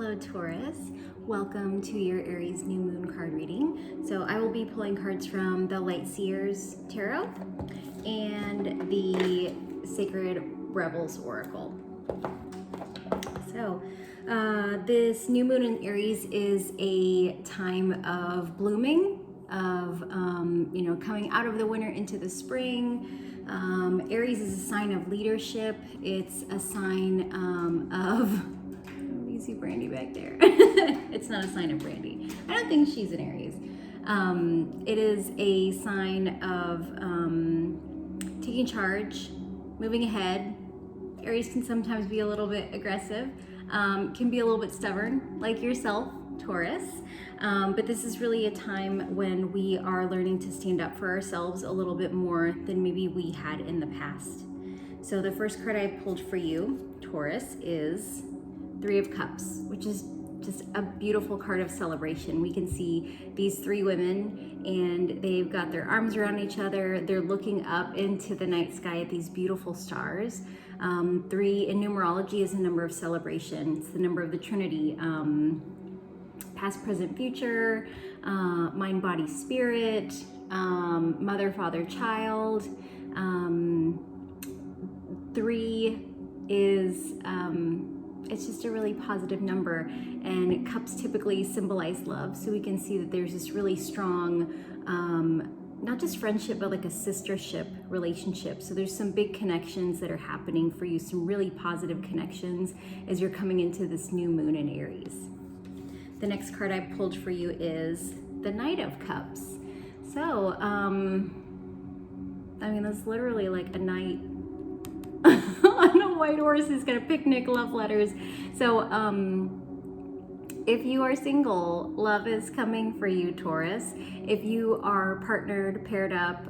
Hello Taurus, welcome to your Aries new moon card reading. So I will be pulling cards from the Light Seers Tarot and the Sacred Rebels Oracle. So this new moon in Aries is a time of blooming, of coming out of the winter into the spring. Aries is a sign of leadership. It's a sign of, you see Brandy back there. It's not a sign of Brandy. I don't think she's an Aries. It is a sign of taking charge, moving ahead. Aries can sometimes be a little bit aggressive, can be a little bit stubborn, like yourself, Taurus. But this is really a time when we are learning to stand up for ourselves a little bit more than maybe we had in the past. So the first card I pulled for you, Taurus, is Three of Cups, which is just a beautiful card of celebration. We can see these three women and they've got their arms around each other. They're looking up into the night sky at these beautiful stars. Three in numerology is a number of celebration. It's the number of the Trinity. Past, present, future, mind, body, spirit, mother, father, child. Three is, it's just a really positive number, and cups typically symbolize love. So we can see that there's this really strong, not just friendship, but like a sistership relationship. So there's some big connections that are happening for you, some really positive connections as you're coming into this new moon in Aries. The next card I pulled for you is the Knight of Cups. So, that's literally like a knight on a white horse who's gonna picnic love letters. So, if you are single, love is coming for you, Taurus. If you are partnered, paired up,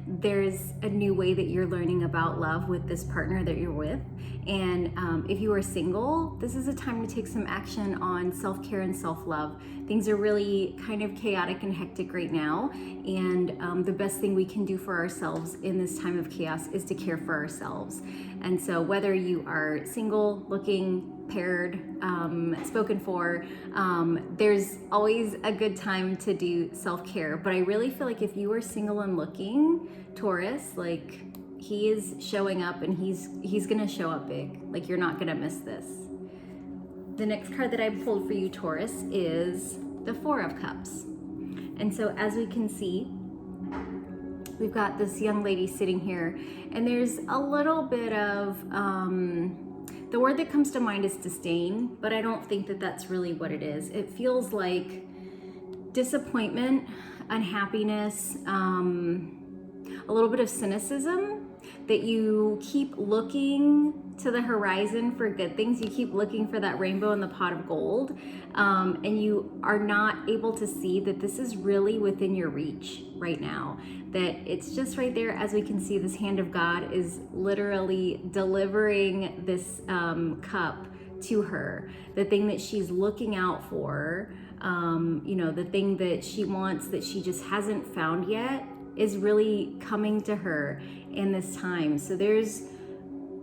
there's a new way that you're learning about love with this partner that you're with. And if you are single, this is a time to take some action on self-care and self-love. Things are really kind of chaotic and hectic right now. And the best thing we can do for ourselves in this time of chaos is to care for ourselves. And so whether you are single, looking, paired, spoken for, there's always a good time to do self-care. But I really feel like if you are single and looking, Taurus, like he is showing up and he's gonna show up big. Like you're not gonna miss this. The next card that I pulled for you, Taurus, is the Four of Cups. And so as we can see, we've got this young lady sitting here, and there's a little bit of, the word that comes to mind is disdain, but I don't think that that's really what it is. It feels like disappointment, unhappiness, a little bit of cynicism, that you keep looking to the horizon for good things. You keep looking for that rainbow in the pot of gold, and you are not able to see that this is really within your reach right now, that it's just right there. As we can see, this hand of God is literally delivering this cup to her, the thing that she's looking out for, the thing that she wants that she just hasn't found yet is really coming to her in this time. So there's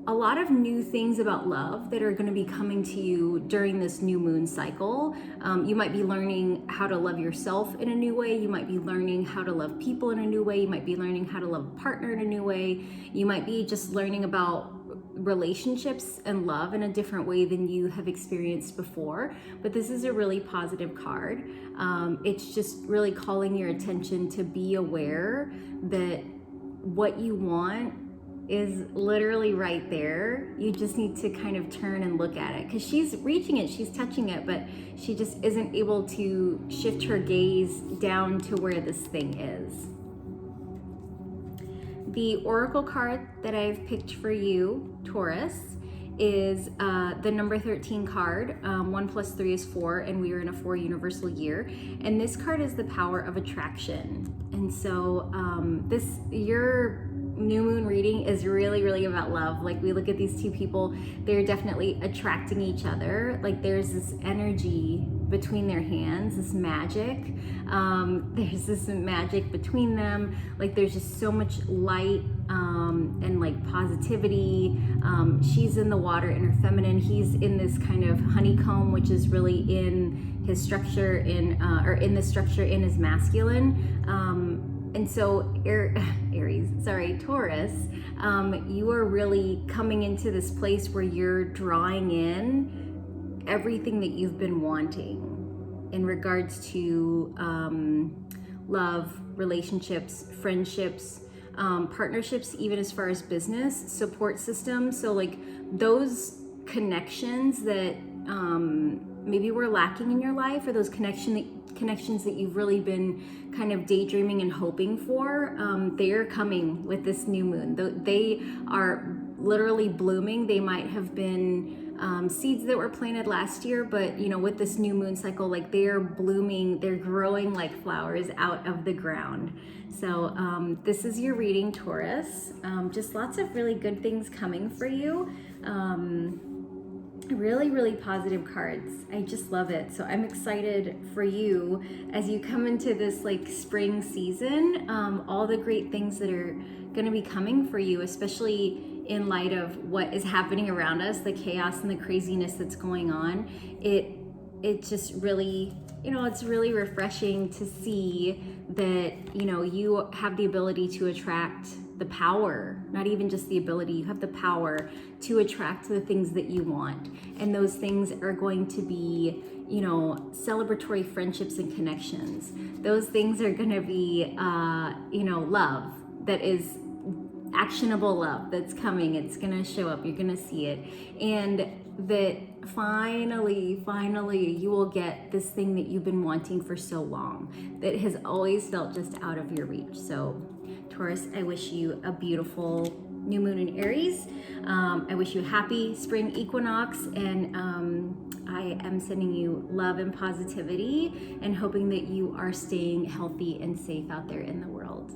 a lot of new things about love that are going to be coming to you during this new moon cycle. You might be learning how to love yourself in a new way. You might be learning how to love people in a new way. You might be learning how to love a partner in a new way. You might be just learning about relationships and love in a different way than you have experienced before. But this is a really positive card. It's just really calling your attention to be aware that what you want is literally right there. You just need to kind of turn and look at it, because she's reaching it, she's touching it, but she just isn't able to shift her gaze down to where this thing is. The oracle card that I've picked for you, Taurus, is the number 13 card. 1 + 3 is 4, and we are in a 4 universal year. And this card is the power of attraction. And so you're new moon reading is really, really about love. Like, we look at these two people, they're definitely attracting each other. Like, there's this energy between their hands, this magic. There's this magic between them. Like, there's just so much light and like positivity. She's in the water in her feminine. He's in this kind of honeycomb, which is really in his structure, or in the structure in his masculine. And so Taurus, you are really coming into this place where you're drawing in everything that you've been wanting in regards to love, relationships, friendships, partnerships, even as far as business, support systems. So like those connections that maybe were lacking in your life, or those connections that you've really been kind of daydreaming and hoping for, they are coming with this new moon. They are literally blooming. They might have been seeds that were planted last year, but you know, with this new moon cycle, like they are blooming, they're growing like flowers out of the ground. So this is your reading, Taurus. Just lots of really good things coming for you. Really, really positive cards. I just love it. So I'm excited for you as you come into this like spring season, all the great things that are going to be coming for you, especially in light of what is happening around us, the chaos and the craziness that's going on. It just really, you know, it's really refreshing to see that, you know, you have the ability to attract the power, not even just the ability, you have the power to attract the things that you want. And those things are going to be, you know, celebratory friendships and connections. Those things are going to be, you know, love that is actionable love that's coming. It's going to show up. You're going to see it. And that finally, you will get this thing that you've been wanting for so long, that has always felt just out of your reach. So Taurus, I wish you a beautiful new moon in Aries. I wish you a happy spring equinox, and I am sending you love and positivity and hoping that you are staying healthy and safe out there in the world.